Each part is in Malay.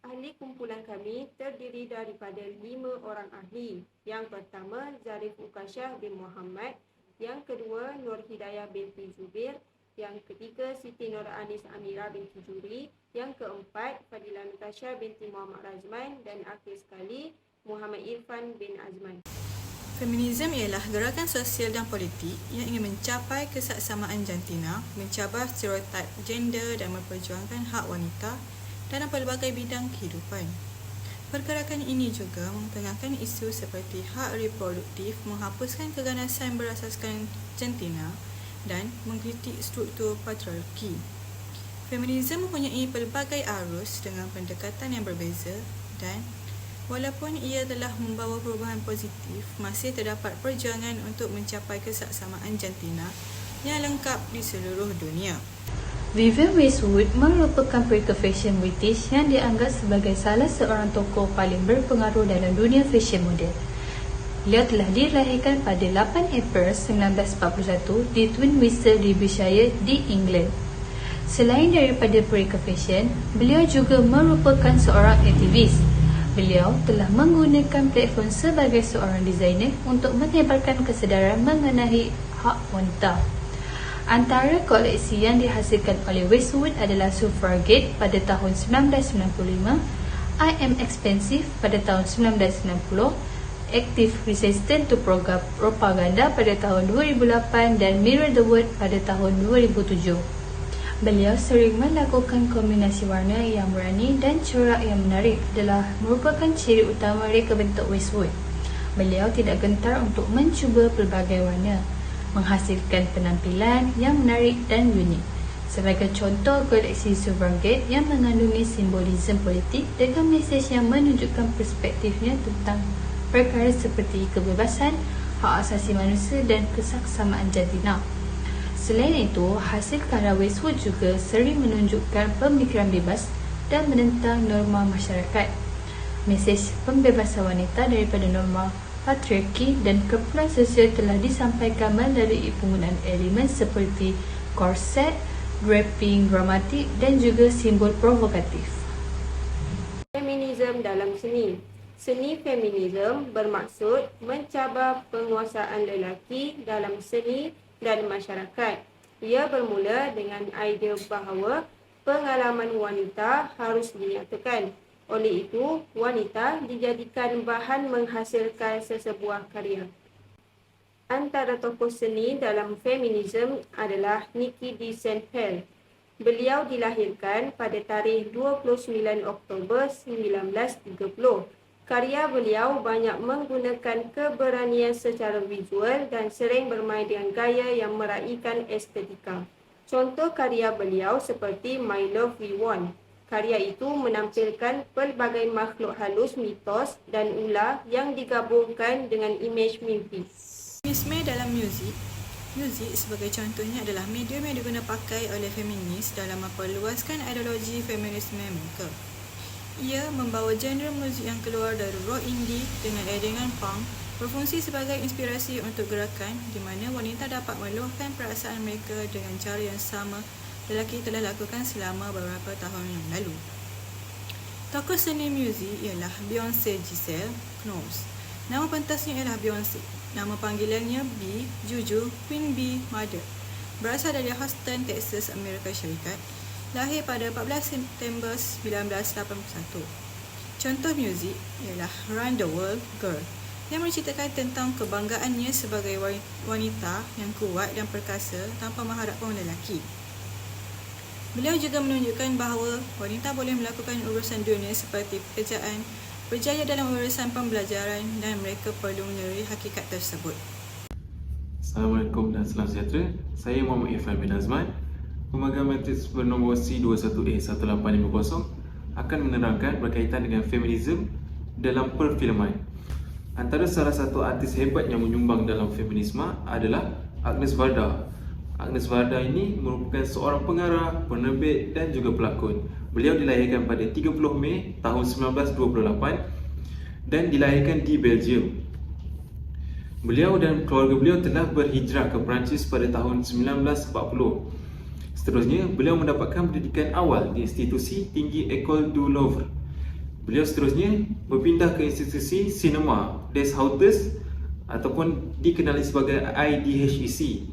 Ahli kumpulan kami terdiri daripada 5 orang ahli. Yang pertama, Zarif Ukasyah bin Muhammad. Yang kedua, Nur Hidayah binti Zubir. Yang ketiga, Siti Nur Anis Amira binti Juri. Yang keempat, Fadilah Natasha binti Muhammad Razman. Dan akhir sekali, Muhammad Irfan bin Azman. Feminisme ialah gerakan sosial dan politik yang ingin mencapai kesaksamaan jantina, mencabar stereotip gender dan memperjuangkan hak wanita dalam pelbagai bidang kehidupan. Pergerakan ini juga mempertengahkan isu seperti hak reproduktif, menghapuskan keganasan berasaskan jantina dan mengkritik struktur patriarki. Feminisme mempunyai pelbagai arus dengan pendekatan yang berbeza dan walaupun ia telah membawa perubahan positif, masih terdapat perjuangan untuk mencapai kesaksamaan jantina yang lengkap di seluruh dunia. Vivienne Westwood merupakan periker fashion British yang dianggap sebagai salah seorang tokoh paling berpengaruh dalam dunia fashion moden. Beliau telah dilahirkan pada 8 April 1941 di Twin Windsor, Derbyshire di England. Selain daripada periker fashion, beliau juga merupakan seorang aktivis. Beliau telah menggunakan platform sebagai seorang designer untuk menyebarkan kesedaran mengenai hak wanita. Antara koleksi yang dihasilkan oleh Westwood adalah Suffragette pada tahun 1995, I Am Expensive pada tahun 1990, Active Resistance to Propaganda pada tahun 2008 dan Mirror the World pada tahun 2007. Beliau sering melakukan kombinasi warna yang berani dan corak yang menarik adalah merupakan ciri utama reka bentuk Westwood. Beliau tidak gentar untuk mencuba pelbagai warna, menghasilkan penampilan yang menarik dan unik. Sebagai contoh, koleksi Suffragette yang mengandungi simbolisme politik dengan mesej yang menunjukkan perspektifnya tentang perkara seperti kebebasan, hak asasi manusia dan kesaksamaan jantina. Selain itu, hasil karya Westwood juga sering menunjukkan pemikiran bebas dan menentang norma masyarakat. Mesej pembebasan wanita daripada norma patriarki dan keperluan sosial telah disampaikan melalui penggunaan elemen seperti korset, draping dramatik dan juga simbol provokatif. Feminisme dalam seni. Seni feminisme bermaksud mencabar penguasaan lelaki dalam seni dan masyarakat. Ia bermula dengan idea bahawa pengalaman wanita harus dinyatakan. Oleh itu, wanita dijadikan bahan menghasilkan sesebuah karya. Antara tokoh seni dalam feminisme adalah Nikki de Saint-Père. Beliau dilahirkan pada tarikh 29 Oktober 1930. Karya beliau banyak menggunakan keberanian secara visual dan sering bermain dengan gaya yang meraihkan estetika. Contoh karya beliau seperti My Love We Want. Karya itu menampilkan pelbagai makhluk halus mitos dan ular yang digabungkan dengan imej mimpi. Feminisme dalam muzik sebagai contohnya adalah medium yang digunakan pakai oleh feminis dalam memperluaskan ideologi feminisme mereka. Ia membawa genre muzik yang keluar dari rock indie dengan elemen punk, berfungsi sebagai inspirasi untuk gerakan di mana wanita dapat meluahkan perasaan mereka dengan cara yang sama lelaki telah lakukan selama beberapa tahun yang lalu. Tokoh seni muzik ialah Beyoncé Giselle Knowles. Nama pentasnya ialah Beyoncé. Nama panggilannya B, Juju, Queen B, Mother. Berasal dari Houston, Texas, Amerika Syarikat. Lahir pada 14 September 1981. Contoh muzik ialah Run the World Girl yang menceritakan tentang kebanggaannya sebagai wanita yang kuat dan perkasa tanpa mengharapkan lelaki. Beliau juga menunjukkan bahawa wanita boleh melakukan urusan dunia seperti pekerjaan, berjaya dalam urusan pembelajaran dan mereka perlu menyerahkan hakikat tersebut. Assalamualaikum dan salam sejahtera. Saya Muhammad Irfan bin Azman. Pemagang matris bernombor C21A1850 akan menerangkan berkaitan dengan feminisme dalam perfilman. Antara salah satu artis hebat yang menyumbang dalam feminisme adalah Agnes Varda. Agnes Varda ini merupakan seorang pengarah, penerbit dan juga pelakon. Beliau dilahirkan pada 30 Mei tahun 1928 dan dilahirkan di Belgium. Beliau dan keluarga beliau telah berhijrah ke Perancis pada tahun 1940. Seterusnya, beliau mendapatkan pendidikan awal di institusi tinggi École du Louvre Beliau seterusnya berpindah ke institusi sinema Des Hautes ataupun dikenali sebagai IDHEC.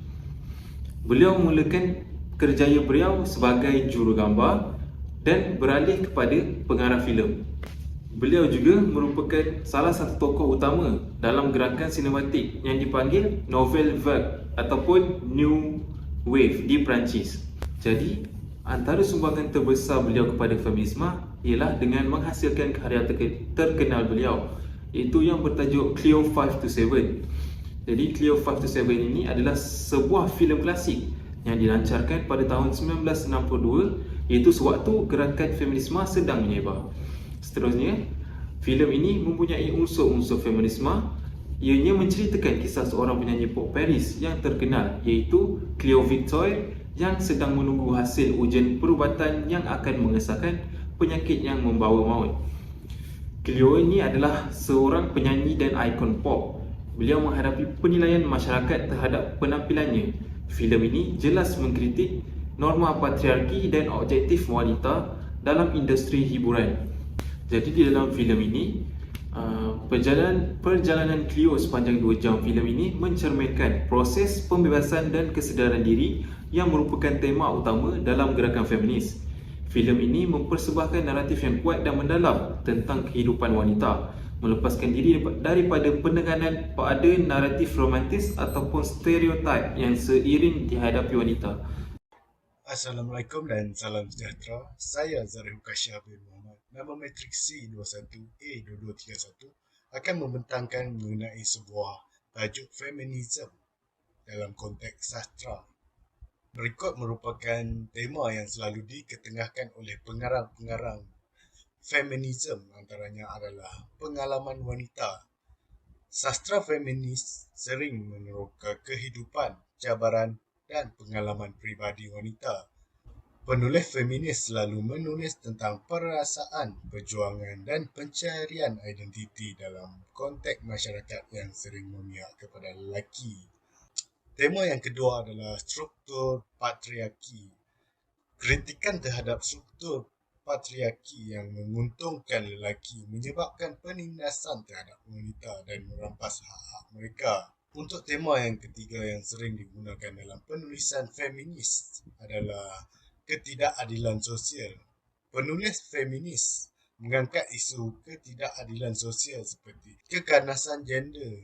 Beliau memulakan kerjaya beliau sebagai jurugambar dan beralih kepada pengarah filem. Beliau juga merupakan salah satu tokoh utama dalam gerakan sinematik yang dipanggil Nouvelle Vague ataupun New Wave di Perancis. Jadi, antara sumbangan terbesar beliau kepada feminisme ialah dengan menghasilkan karya terkenal beliau, iaitu yang bertajuk Cleo 5 to 7. Jadi Cleo 5 to 7 ini adalah sebuah filem klasik yang dilancarkan pada tahun 1962, iaitu sewaktu gerakan feminisme sedang menyebar. Seterusnya, filem ini mempunyai unsur-unsur feminisme. Ianya menceritakan kisah seorang penyanyi pop Paris yang terkenal, iaitu Cleo Victoire, yang sedang menunggu hasil ujian perubatan yang akan mengesahkan penyakit yang membawa maut. Cleo ini adalah seorang penyanyi dan ikon pop. Beliau menghadapi penilaian masyarakat terhadap penampilannya. Filem ini jelas mengkritik norma patriarki dan objektif wanita dalam industri hiburan. Jadi di dalam filem ini, perjalanan Cleo sepanjang 2 jam filem ini mencerminkan proses pembebasan dan kesedaran diri yang merupakan tema utama dalam gerakan feminis. Filem ini mempersembahkan naratif yang kuat dan mendalam tentang kehidupan wanita, melepaskan diri daripada penekanan pada naratif romantis ataupun stereotip yang seiring dihadapi wanita. Assalamualaikum dan salam sejahtera. Saya Zarif Kashia bin Muhammad. Nama matrik C21A2231 akan membentangkan mengenai sebuah tajuk feminism dalam konteks sastra. Berikut merupakan tema yang selalu diketengahkan oleh pengarang-pengarang feminism, antaranya adalah pengalaman wanita. Sastra feminis sering meneroka kehidupan, cabaran dan pengalaman pribadi wanita. Penulis feminis selalu menulis tentang perasaan, perjuangan dan pencarian identiti dalam konteks masyarakat yang sering memihak kepada lelaki. Tema yang kedua adalah struktur patriarki. Kritikan terhadap struktur patriarki yang menguntungkan lelaki menyebabkan penindasan terhadap wanita dan merampas hak-hak mereka. Untuk tema yang ketiga yang sering digunakan dalam penulisan feminis adalah ketidakadilan sosial. Penulis feminis mengangkat isu ketidakadilan sosial seperti keganasan gender,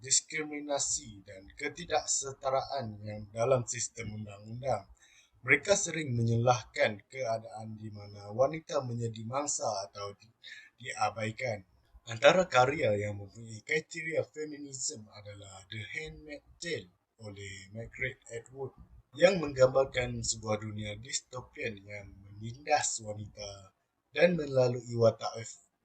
diskriminasi dan ketidaksetaraan yang dalam sistem undang-undang. Mereka sering menyalahkan keadaan di mana wanita menjadi mangsa atau diabaikan. Antara karya yang mempunyai kriteria feminisme adalah The Handmaid's Tale oleh Margaret Atwood, yang menggambarkan sebuah dunia distopian yang menindas wanita dan melalui watak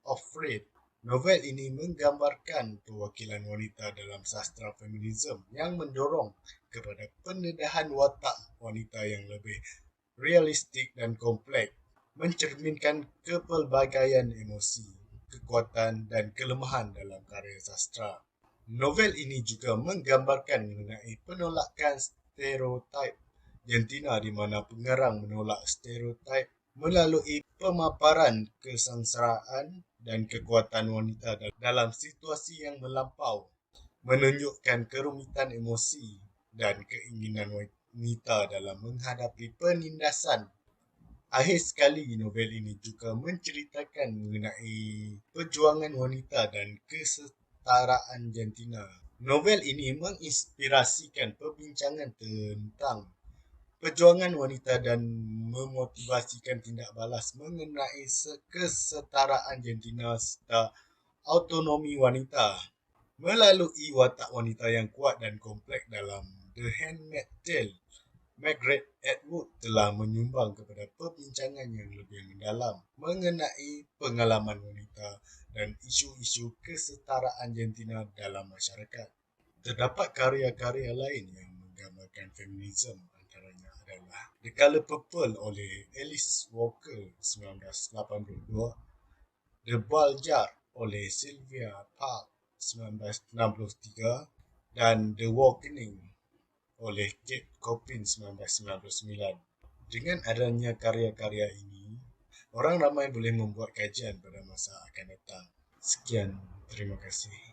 of Fred. Novel ini menggambarkan perwakilan wanita dalam sastra feminisme yang mendorong kepada pendedahan watak wanita yang lebih realistik dan kompleks, mencerminkan kepelbagaian emosi, kekuatan dan kelemahan dalam karya sastra. Novel ini juga menggambarkan mengenai penolakan stereotip jantina di mana pengarang menolak stereotip melalui pemaparan kesengsaraan dan kekuatan wanita dalam situasi yang melampau, menunjukkan kerumitan emosi dan keinginan wanita dalam menghadapi penindasan. Akhir sekali, novel ini juga menceritakan mengenai perjuangan wanita dan kesetaraan jantina. Novel ini menginspirasikan perbincangan tentang perjuangan wanita dan memotivasikan tindak balas mengenai kesetaraan jantina serta autonomi wanita. Melalui watak wanita yang kuat dan kompleks dalam The Handmaid's Tale, Margaret Atwood telah menyumbang kepada perbincangan yang lebih mendalam mengenai pengalaman wanita dan isu-isu kesetaraan jantina dalam masyarakat. Terdapat karya-karya lain yang menggambarkan feminisme, antaranya adalah The Colour Purple oleh Alice Walker 1982, The Bal Jar oleh Sylvia Plath 1963 dan The Awakening oleh Kate Copin 1999. Dengan adanya karya-karya ini, Orang ramai boleh membuat kajian pada masa akan datang. Sekian, terima kasih.